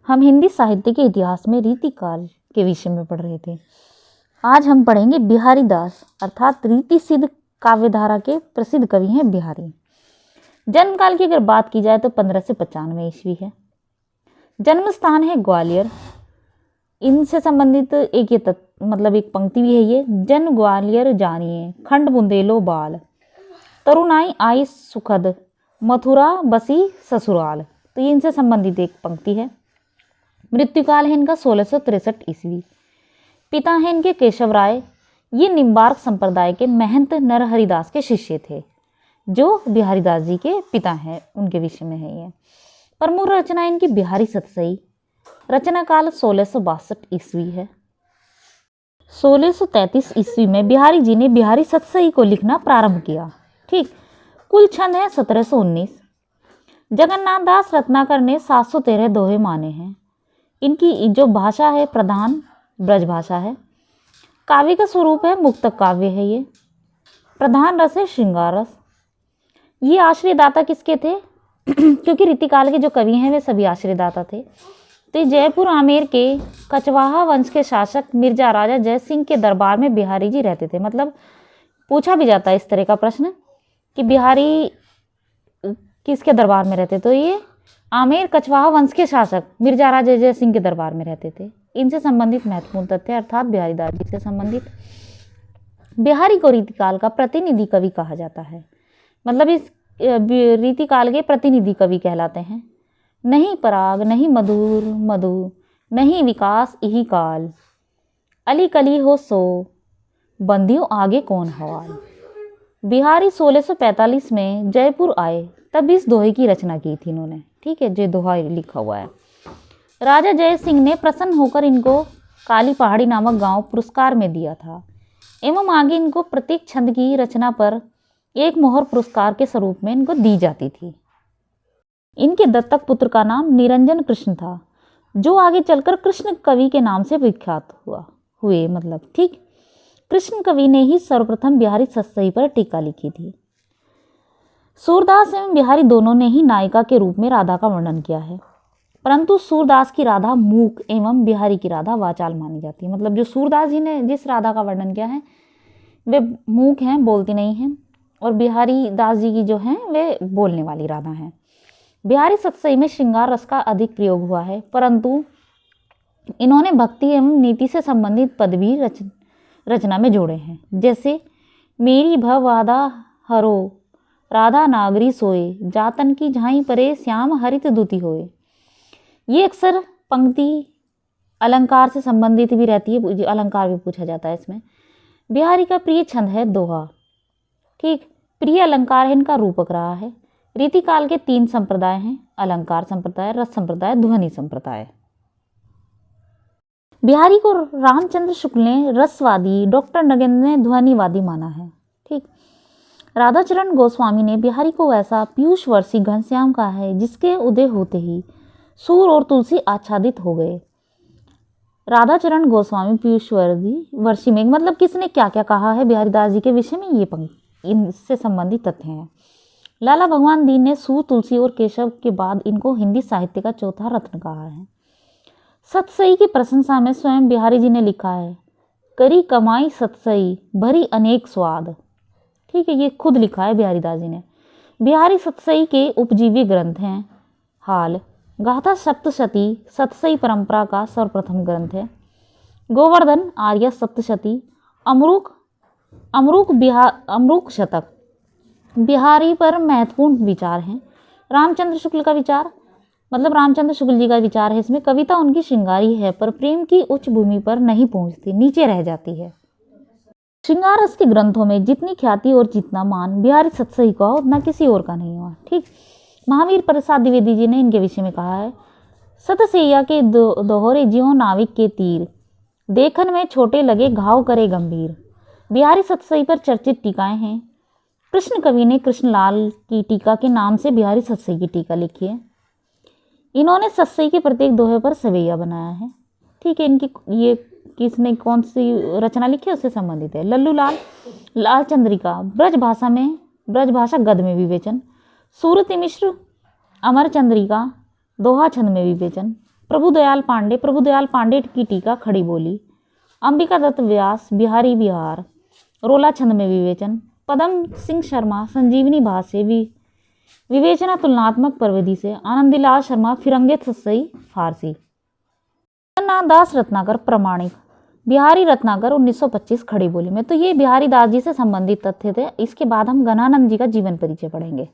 हम हिंदी साहित्य के इतिहास में रीतिकाल के विषय में पढ़ रहे थे। आज हम पढ़ेंगे बिहारी दास अर्थात रीति सिद्ध काव्यधारा के प्रसिद्ध कवि हैं बिहारी। जन्म काल की अगर बात की जाए तो 1595 ईस्वी है। जन्म स्थान है ग्वालियर। इनसे संबंधित एक पंक्ति भी है ये, जन ग्वालियर जानिए खंड बुंदेलो बाल, तरुणाई आई सुखद मथुरा बसी ससुराल। तो ये इनसे संबंधित एक पंक्ति है। मृत्युकाल है इनका 1663 ईस्वी। पिता हैं इनके केशव राय। ये निम्बार्क संप्रदाय के महंत नरहरिदास के शिष्य थे, जो बिहारी दास जी के पिता हैं, उनके विषय में है ये। प्रमुख रचना इनकी बिहारी सतसई। रचना काल 1662 ईस्वी है। 1633 ईस्वी में बिहारी जी ने बिहारी सतसई को लिखना प्रारंभ किया। ठीक, कुल छंद है 1719। जगन्नाथ दास रत्नाकर ने 713 दोहे माने हैं। इनकी जो भाषा है प्रधान ब्रज भाषा है। काव्य का स्वरूप है मुक्तक काव्य है ये। प्रधान रस है श्रृंगार रस। ये आश्रयदाता किसके थे? क्योंकि रीतिकाल के जो कवि हैं वे सभी आश्रयदाता थे। तो जयपुर आमेर के कचवाहा वंश के शासक मिर्जा राजा जय सिंह के दरबार में बिहारी जी रहते थे। मतलब पूछा भी जाता है इस तरह का प्रश्न कि बिहारी किसके दरबार में रहते, तो ये आमेर कचवाहा वंश के शासक मिर्जा राजा जय सिंह के दरबार में रहते थे। इनसे संबंधित महत्वपूर्ण तथ्य अर्थात बिहारी दास जी से संबंधित। बिहारी को रीतिकाल का प्रतिनिधि कवि कहा जाता है। मतलब इस रीतिकाल के प्रतिनिधि कवि कहलाते हैं। नहीं पराग नहीं मधुर मधु, नहीं विकास यही काल, अली कली हो सो बंदियों आगे कौन हवाल। बिहारी 1645 में जयपुर आए, तब इस दोहे की रचना की थी इन्होंने। ठीक है, जो दोहा लिखा हुआ है। राजा जय सिंह ने प्रसन्न होकर इनको काली पहाड़ी नामक गांव पुरस्कार में दिया था एवं आगे इनको प्रत्येक छंद की रचना पर एक मोहर पुरस्कार के स्वरूप में इनको दी जाती थी। इनके दत्तक पुत्र का नाम निरंजन कृष्ण था, जो आगे चलकर कृष्ण कवि के नाम से विख्यात हुए। ठीक, कृष्ण कवि ने ही सर्वप्रथम बिहारी सतसई पर टीका लिखी थी। सूरदास एवं बिहारी दोनों ने ही नायिका के रूप में राधा का वर्णन किया है, परंतु सूरदास की राधा मूक एवं बिहारी की राधा वाचाल मानी जाती है। मतलब जो सूरदास जी ने जिस राधा का वर्णन किया है वे मूक हैं, बोलती नहीं हैं, और बिहारी दास जी की जो हैं वे बोलने वाली राधा हैं। बिहारी सतसई में श्रृंगार रस का अधिक प्रयोग हुआ है, परंतु इन्होंने भक्ति एवं नीति से संबंधित पद भी रचना में जोड़े हैं। जैसे मेरी भववादा हरो राधा नागरी सोए, जातन की झाई परे श्याम हरित दूती होए। ये अक्सर पंक्ति अलंकार से संबंधित भी रहती है, अलंकार भी पूछा जाता है इसमें। बिहारी का प्रिय छंद है दोहा। ठीक, प्रिय अलंकार है इनका रूपक रहा है। रीतिकाल के 3 संप्रदाय हैं, अलंकार संप्रदाय, रस संप्रदाय, ध्वनि संप्रदाय। बिहारी को रामचंद्र शुक्ल ने रसवादी, डॉक्टर नगेंद्र ने ध्वनिवादी माना है। ठीक, राधाचरण गोस्वामी ने बिहारी को ऐसा पीयूष वर्षी घनश्याम कहा है जिसके उदय होते ही सूर और तुलसी आच्छादित हो गए। राधाचरण गोस्वामी पीयूष वर्षी में मतलब किसने क्या क्या कहा है बिहारी दास जी के विषय में, ये इनसे संबंधित तथ्य हैं। लाला भगवान दीन ने सूर, तुलसी और केशव के बाद इनको हिंदी साहित्य का चौथा रत्न कहा है। सतसई की प्रशंसा में स्वयं बिहारी जी ने लिखा है, करी कमाई सतसई भरी अनेक स्वाद। ठीक है, ये खुद लिखा है बिहारी दास जी ने। बिहारी सतसई के उपजीवी ग्रंथ हैं हाल, गाथा सप्तशती सतसई परंपरा का सर्वप्रथम ग्रंथ है। गोवर्धन आर्य सप्तशती, अमरूक शतक। बिहारी पर महत्वपूर्ण विचार हैं। रामचंद्र शुक्ल का विचार, मतलब रामचंद्र शुक्ल जी का विचार है इसमें, कविता उनकी श्रृंगारी है पर प्रेम की उच्च भूमि पर नहीं पहुंचती, नीचे रह जाती है। श्रृंगार रस के ग्रंथों में जितनी ख्याति और जितना मान बिहारी सतसई का उतना किसी और का नहीं हुआ। ठीक, महावीर प्रसाद द्विवेदी जी ने इनके विषय में कहा है, सतसैया के दोहरे ज्यों नाविक के तीर, देखन में छोटे लगे घाव करे गंभीर। बिहारी सतसई पर चर्चित टीकाएं हैं। कृष्ण कवि ने कृष्णलाल की टीका के नाम से बिहारी सतसई की टीका लिखी है। इन्होंने सतसई के प्रत्येक दोहे पर सवैया बनाया है। ठीक है, इनकी ये किसने कौन सी रचना लिखी है उससे संबंधित है। लल्लू लाल चंद्रिका ब्रज भाषा गद में विवेचन। सूरति मिश्र अमर चंद्रिका दोहा छंद में विवेचन। प्रभुदयाल पांडे की टीका खड़ी बोली, अंबिका दत्त व्यास बिहारी बिहार, रोला छंद में विवेचन, पदम सिंह शर्मा संजीवनी भाष्य विवेचना तुलनात्मक प्रविधि से, आनंदीलाल शर्मा फिरंगे सस्सई फारसी। जगन्नाथ दास रत्नाकर प्रमाणिक, बिहारी रत्नाकर 1925 खड़ी बोली में। तो ये बिहारी दास जी से संबंधित तथ्य थे। इसके बाद हम गणानंद जी का जीवन परिचय पढ़ेंगे।